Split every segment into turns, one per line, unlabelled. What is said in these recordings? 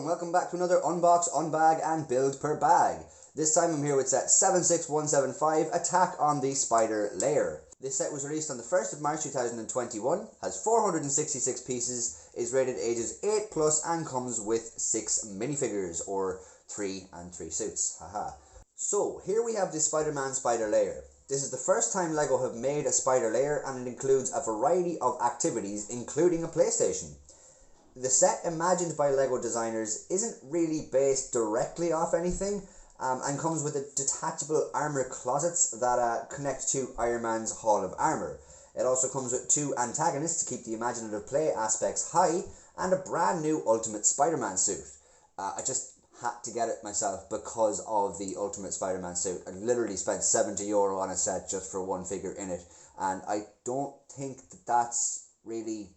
and welcome back to another Unbox, Unbag and Build per bag. This time I'm here with set 76175, Attack on the Spider Lair. This set was released on the 1st of March 2021, has 466 pieces, is rated ages 8 plus and comes with 6 minifigures, or 3 and 3 suits. Haha. So, here we have the Spider-Man Spider Lair. This is the first time LEGO have made a Spider Lair, and it includes a variety of activities, including a PlayStation. The set imagined by LEGO designers isn't really based directly off anything, and comes with a detachable armour closets that connect to Iron Man's Hall of Armour. It also comes with 2 antagonists to keep the imaginative play aspects high, and a brand new Ultimate Spider-Man suit. I just had to get it myself because of the Ultimate Spider-Man suit. I literally spent €70 on a set just for one figure in it, and I don't think that that's really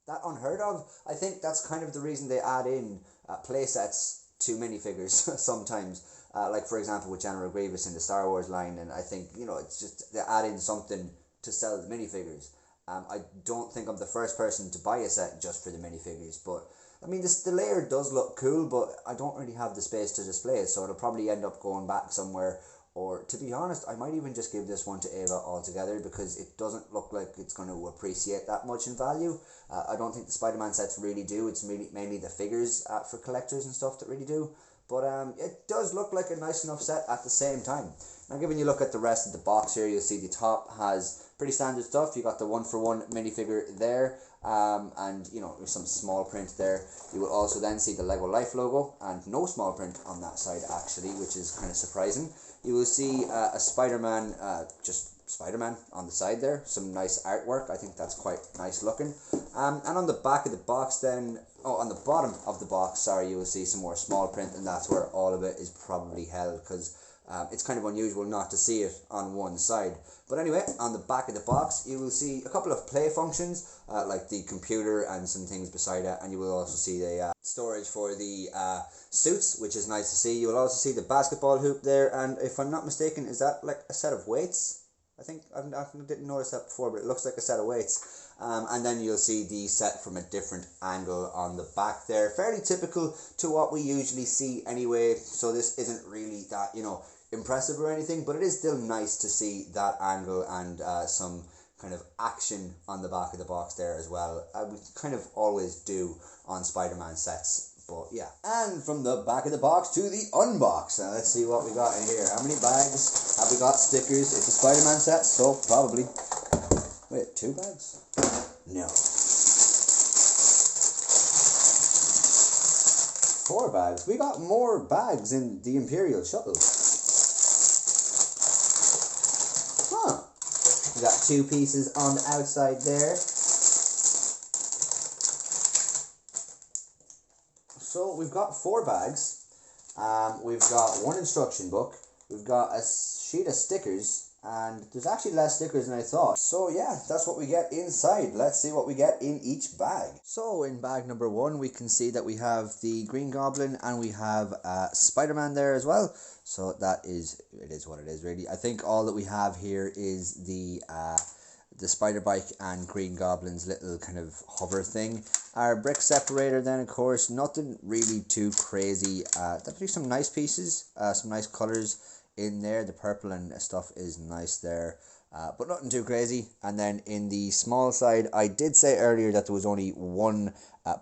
that unheard of. I think that's kind of the reason they add in play sets to minifigures sometimes. Like for example with General Grievous in the Star Wars line, and I think, you know, it's just they add in something to sell the minifigures. I don't think I'm the first person to buy a set just for the minifigures, but I mean the layer does look cool, but I don't really have the space to display it, so it'll probably end up going back somewhere. Or, to be honest, I might even just give this one to Ava altogether, because it doesn't look like it's going to appreciate that much in value. I don't think the Spider-Man sets really do. It's mainly the figures for collectors and stuff that really do. But it does look like a nice enough set at the same time. Now, giving you a look at the rest of the box here, you'll see the top has pretty standard stuff. You got the 1-for-1 minifigure there, and you know, there's some small print there. You will also then see the LEGO Life logo, and no small print on that side actually, which is kind of surprising. You will see a Spider-Man, just Spider-Man on the side there. Some nice artwork. I think that's quite nice looking. And on the back of the box then, on the bottom of the box, sorry, you will see some more small print, and that's where all of it is probably held, because it's kind of unusual not to see it on one side. But anyway, on the back of the box, you will see a couple of play functions, like the computer and some things beside it, and you will also see the storage for the suits, which is nice to see. You will also see the basketball hoop there, and if I'm not mistaken, is that like a set of weights? I think I didn't notice that before, but it looks like a set of weights. And then you'll see the set from a different angle on the back there. Fairly typical to what we usually see anyway, so this isn't really that, you know, impressive or anything, but it is still nice to see that angle and some kind of action on the back of the box there as well. We kind of always do on Spider-Man sets. But yeah, and from the back of the box to the unbox. Now let's see what we got in here. How many bags have we got? Stickers. It's a Spider-Man set, so probably. Wait, 2 bags? No. 4 bags. We got more bags in the Imperial Shuttle. Huh. We got 2 pieces on the outside there. So we've got 4 bags, we've got 1 instruction book, we've got a sheet of stickers, and there's actually less stickers than I thought. So yeah, that's what we get inside. Let's see what we get in each bag. So in bag number 1, we can see that we have the Green Goblin, and we have Spider-Man there as well. So it is what it is really. I think all that we have here is the Spider Bike and Green Goblin's little kind of hover thing. Our brick separator then, of course, nothing really too crazy. Definitely some nice pieces, some nice colours in there. The purple and stuff is nice there, but nothing too crazy. And then in the small side, I did say earlier that there was only 1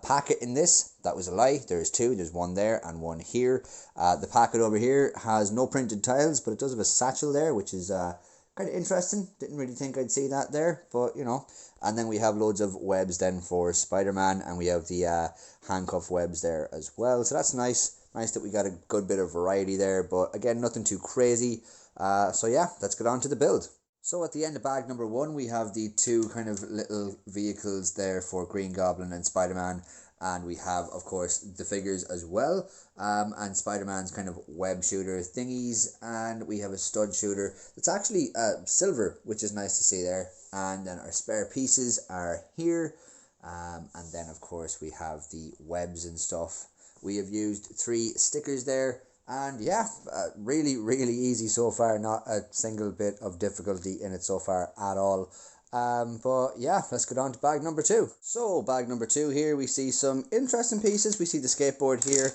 packet in this. That was a lie. There's 2. There's 1 there and 1 here. The packet over here has no printed tiles, but it does have a satchel there, which is kind of interesting. Didn't really think I'd see that there, but you know. And then we have loads of webs then for Spider-Man, and we have the handcuff webs there as well. So that's nice. Nice that we got a good bit of variety there, but again, nothing too crazy. So yeah, let's get on to the build. So at the end of bag number 1, we have the 2 kind of little vehicles there for Green Goblin and Spider-Man. And we have, of course, the figures as well, and Spider-Man's kind of web shooter thingies, and we have a stud shooter that's actually silver, which is nice to see there. And then our spare pieces are here, and then of course we have the webs and stuff. We have used 3 stickers there, and yeah, really easy so far. Not a single bit of difficulty in it so far at all. But yeah, let's get on to bag number 2. So bag number 2 here, we see some interesting pieces. We see the skateboard here.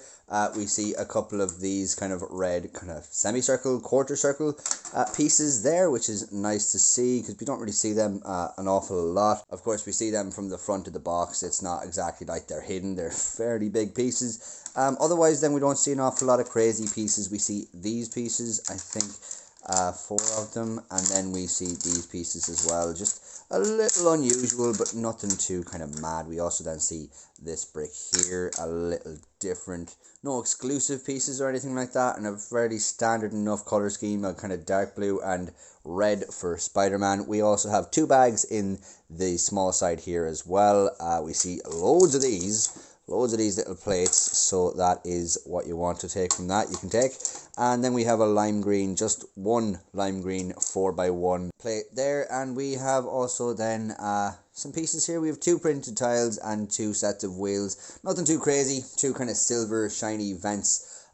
We see a couple of these kind of red kind of semicircle, quarter circle pieces there, which is nice to see because we don't really see them an awful lot. Of course, we see them from the front of the box. It's not exactly like they're hidden. They're fairly big pieces. Otherwise, then we don't see an awful lot of crazy pieces. We see these pieces, I think, 4 of them, and then we see these pieces as well. Just a little unusual, but nothing too kind of mad. We also then see this brick here, a little different. No exclusive pieces or anything like that, and a fairly standard enough color scheme, a kind of dark blue and red for Spider-Man. We also have 2 bags in the small side here as well. We see loads of these little plates, so that is what you want to take from that, you can take. And then we have a lime green, just one lime green 4x1 plate there. And we have also then some pieces here. We have 2 printed tiles and 2 sets of wheels. Nothing too crazy, 2 kind of silver shiny vents.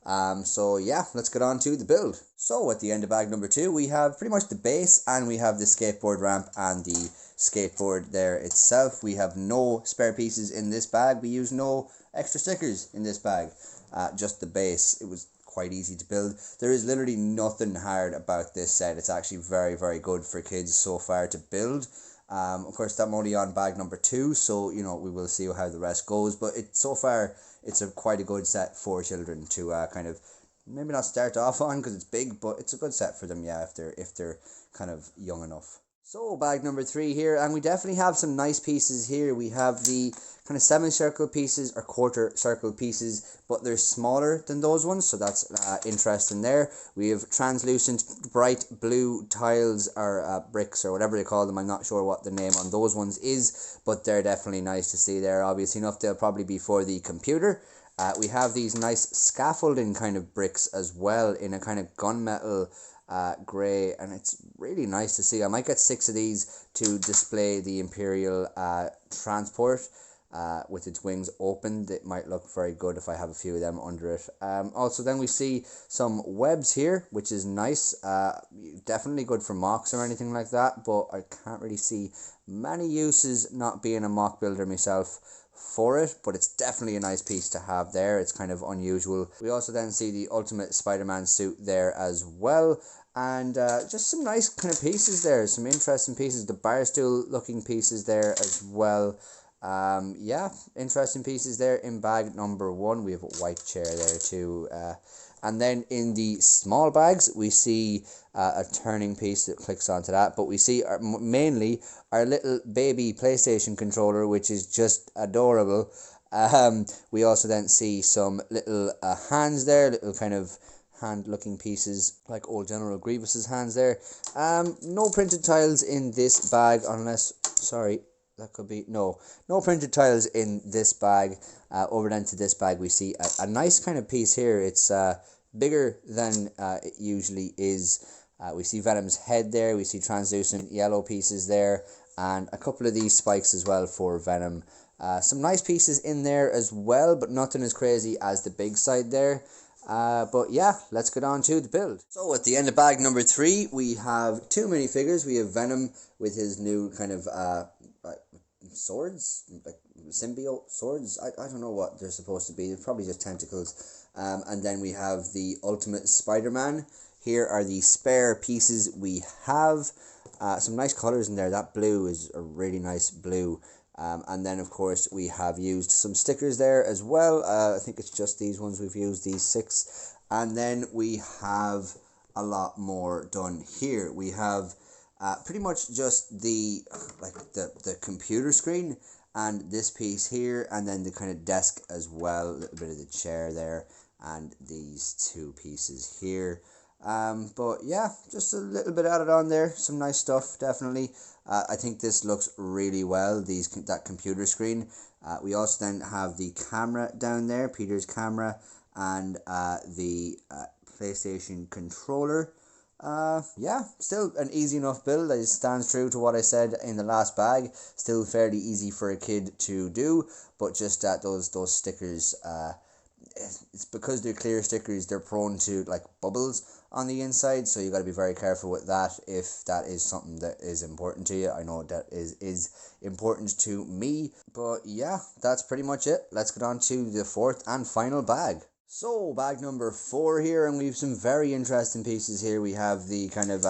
So yeah, let's get on to the build. So at the end of bag number 2, we have pretty much the base, and we have the skateboard ramp and the skateboard there itself. We have no spare pieces in this bag. We use no extra stickers in this bag, just the base. It was quite easy to build. There is literally nothing hard about this set. It's actually very, very good for kids so far to build. Of course, I'm only on bag number 2, so you know we will see how the rest goes, but so far it's quite a good set for children to kind of maybe not start off on because it's big, but it's a good set for them, yeah, if they're kind of young enough. So bag number 3 here, and we definitely have some nice pieces here. We have the kind of semicircle pieces or quarter circle pieces, but they're smaller than those ones, so that's interesting there. We have translucent bright blue tiles or bricks or whatever they call them. I'm not sure what the name on those ones is, but they're definitely nice to see there. Obviously enough, they'll probably be for the computer. We have these nice scaffolding kind of bricks as well in a kind of gunmetal grey, and it's really nice to see. I might get 6 of these to display the Imperial transport with its wings opened. It might look very good if I have a few of them under it. Also then we see some webs here, which is nice. Definitely good for mocks or anything like that, but I can't really see many uses, not being a mock builder myself, for it, but it's definitely a nice piece to have there. It's kind of unusual. We also then see the Ultimate Spider-Man suit there as well, and just some nice kind of pieces there, some interesting pieces. The bar stool looking pieces there as well. Yeah, interesting pieces there in bag number 1. We have a white chair there too. And then in the small bags, we see a turning piece that clicks onto that. But we see mainly our little baby PlayStation controller, which is just adorable. We also then see some little hands there, little kind of hand-looking pieces like old General Grievous's hands there. No printed tiles in this bag unless... Sorry, that could be... No printed tiles in this bag. Over then to this bag, we see a nice kind of piece here. It's... bigger than it usually is. We see Venom's head there. We see translucent yellow pieces there, and a couple of these spikes as well for Venom. Some nice pieces in there as well, but nothing as crazy as the big side there. But yeah, let's get on to the build. So at the end of bag number 3, we have 2 minifigures. We have Venom with his new kind of swords, like symbiote swords. I don't know what they're supposed to be. They're probably just tentacles. And then we have the Ultimate Spider-Man. Here are the spare pieces we have. Some nice colors in there. That blue is a really nice blue. And then, of course, we have used some stickers there as well. I think it's just these ones we've used, these 6. And then we have a lot more done here. We have pretty much just the computer screen and this piece here, and then the kind of desk as well, a little bit of the chair there, and these 2 pieces here. But yeah, just a little bit added on there. Some nice stuff, definitely. I think this looks really well, that computer screen. We also then have the camera down there, Peter's camera, and the PlayStation controller. Yeah, still an easy enough build. It stands true to what I said in the last bag. Still fairly easy for a kid to do, but just those stickers it's because they're clear stickers, they're prone to like bubbles on the inside, so you got to be very careful with that if that is something that is important to you. I know that is important to me, but yeah, that's pretty much it. Let's get on to the fourth and final bag. So bag number 4 here, and we have some very interesting pieces here. We have the kind of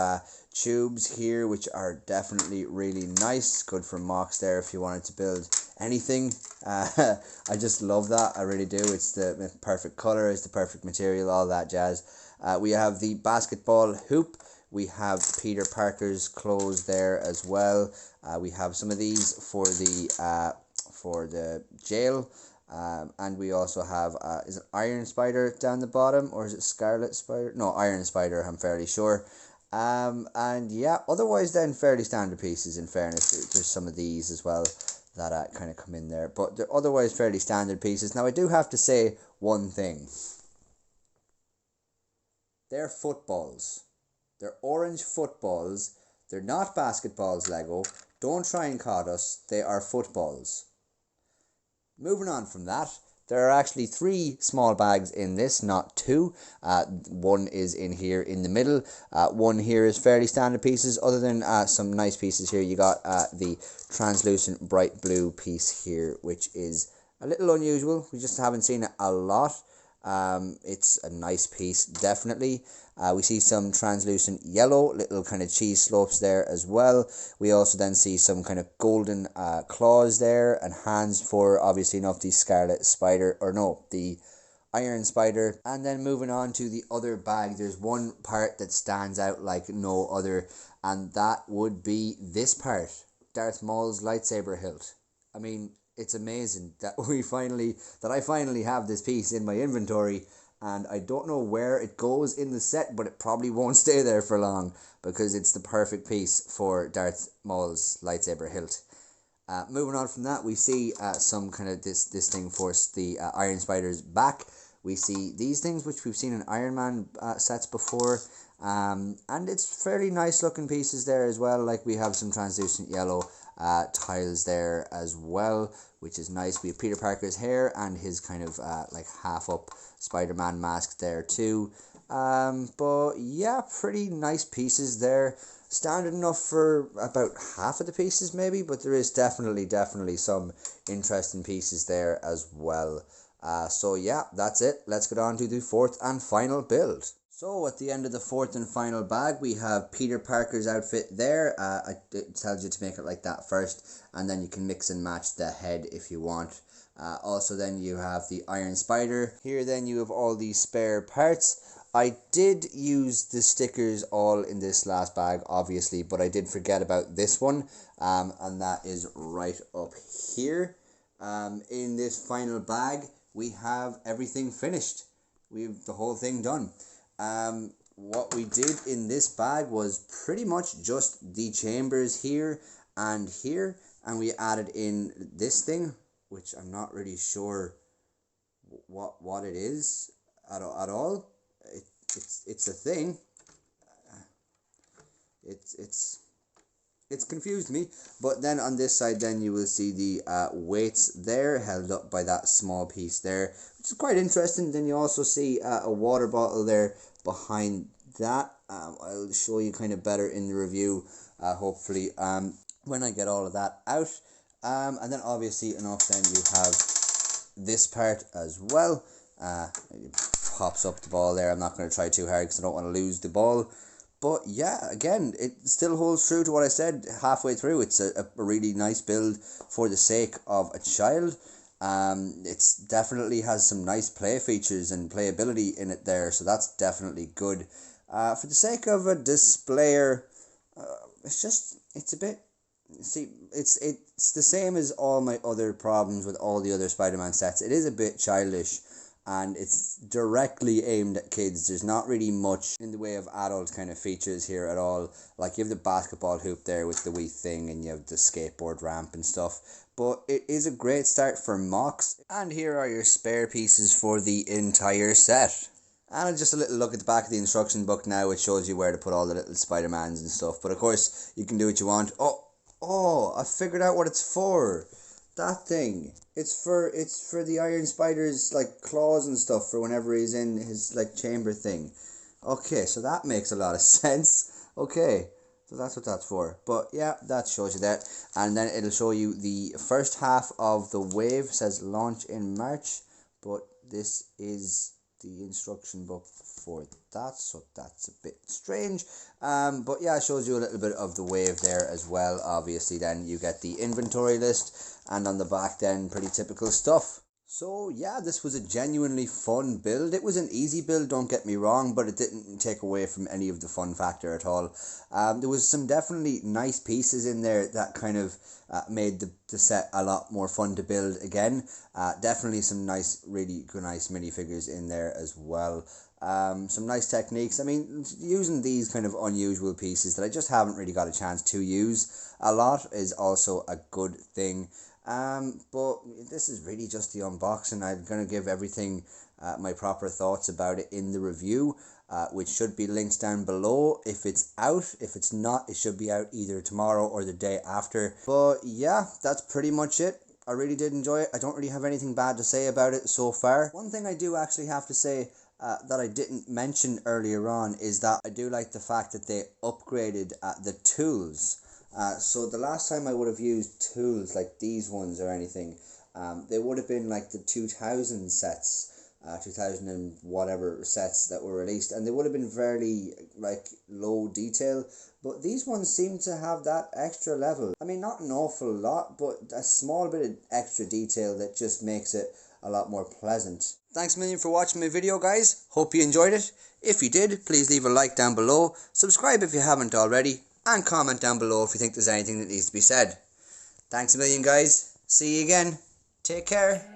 tubes here, which are definitely really nice, good for mocks there if you wanted to build anything. I just love that, I really do. It's the perfect color, it's the perfect material, all that jazz. We have the basketball hoop. We have Peter Parker's clothes there as well. We have some of these for the jail. And we also have, is it Iron Spider down the bottom, or is it Scarlet Spider? No, Iron Spider, I'm fairly sure. And yeah, otherwise then fairly standard pieces, in fairness. There's some of these as well that kind of come in there, but they're otherwise fairly standard pieces. Now I do have to say one thing. They're footballs. They're orange footballs. They're not basketballs, Lego. Don't try and caught us. They are footballs. Moving on from that, there are actually 3 small bags in this, not 2. One is in here in the middle. One here is fairly standard pieces. Other than some nice pieces here, you got the translucent bright blue piece here, which is a little unusual. We just haven't seen it a lot. It's a nice piece, definitely. We see some translucent yellow, little kind of cheese slopes there as well. We also then see some kind of golden claws there and hands for, obviously enough, the Scarlet Spider, or no, the Iron Spider. And then moving on to the other bag, there's one part that stands out like no other, and that would be this part, Darth Maul's lightsaber hilt. I mean, it's amazing that I finally have this piece in my inventory, and I don't know where it goes in the set, but it probably won't stay there for long because it's the perfect piece for Darth Maul's lightsaber hilt. Moving on from that, we see some kind of this thing for the Iron Spider's back. We see these things which we've seen in Iron Man sets before, and it's fairly nice looking pieces there as well. Like we have some translucent yellow tiles there as well, which is nice. We have Peter Parker's hair and his kind of like half up Spider-Man mask there too. But yeah, pretty nice pieces there. Standard enough for about half of the pieces maybe, but there is definitely some interesting pieces there as well. So yeah, that's it. Let's get on to the fourth and final build. So at the end of the fourth and final bag, we have Peter Parker's outfit there. It tells you to make it like that first, and then you can mix and match the head if you want. Also then you have the Iron Spider. Here then you have all these spare parts. I did use the stickers all in this last bag, obviously, but I did forget about this one, and that is right up here. In this final bag, we have everything finished. We have the whole thing done. What we did in this bag was pretty much just the chambers here, and we added in this thing, which I'm not really sure what it is at all. It's a thing. It's confused me. But then on this side, then you will see the weights there held up by that small piece there, which is quite interesting. Then you also see a water bottle there behind that. I'll show you kind of better in the review, hopefully, when I get all of that out. And then obviously enough, then you have this part as well. It pops up the ball there. I'm not going to try too hard because I don't want to lose the ball. But yeah, again, it still holds true to what I said halfway through. It's a really nice build for the sake of a child. It's definitely has some nice play features and playability in it there, so that's definitely good. For the sake of a displayer, it's a bit. See, it's the same as all my other problems with all the other Spider-Man sets. It is a bit childish, and it's directly aimed at kids. There's not really much in the way of adult kind of features here at all. Like you have the basketball hoop there with the wee thing, and you have the skateboard ramp and stuff. But it is a great start for mocks. And here are your spare pieces for the entire set. And just a little look at the back of the instruction book now, which shows you where to put all the little Spider-Mans and stuff. But of course, you can do what you want. Oh, I figured out what it's for. That thing. It's for the Iron Spider's like claws and stuff for whenever he's in his like chamber thing. Okay, so that makes a lot of sense. Okay, so that's what that's for. But yeah, that shows you that. And then it'll show you the first half of the wave. It says launch in March. But this is the instruction book for that, so that's a bit strange. But yeah, it shows you a little bit of the wave there as well. Obviously, then you get the inventory list, and on the back then pretty typical stuff. So yeah, this was a genuinely fun build. It was an easy build, don't get me wrong, but it didn't take away from any of the fun factor at all. There was some definitely nice pieces in there that kind of made the set a lot more fun to build again. Definitely some nice, really good, nice minifigures in there as well. Some nice techniques. I mean, using these kind of unusual pieces that I just haven't really got a chance to use a lot is also a good thing. But this is really just the unboxing. I'm going to give everything my proper thoughts about it in the review, which should be linked down below if it's out. If it's not, it should be out either tomorrow or the day after. But yeah, that's pretty much it. I really did enjoy it. I don't really have anything bad to say about it so far. One thing I do actually have to say that I didn't mention earlier on is that I do like the fact that they upgraded the tools. So the last time I would have used tools like these ones or anything, they would have been like the 2000 sets, 2000 and whatever sets that were released, and they would have been fairly like low detail, but these ones seem to have that extra level. I mean, not an awful lot, but a small bit of extra detail that just makes it a lot more pleasant. Thanks a million for watching my video, guys. Hope you enjoyed it. If you did, please leave a like down below, subscribe if you haven't already, and comment down below if you think there's anything that needs to be said. Thanks a million, guys. See you again. Take care.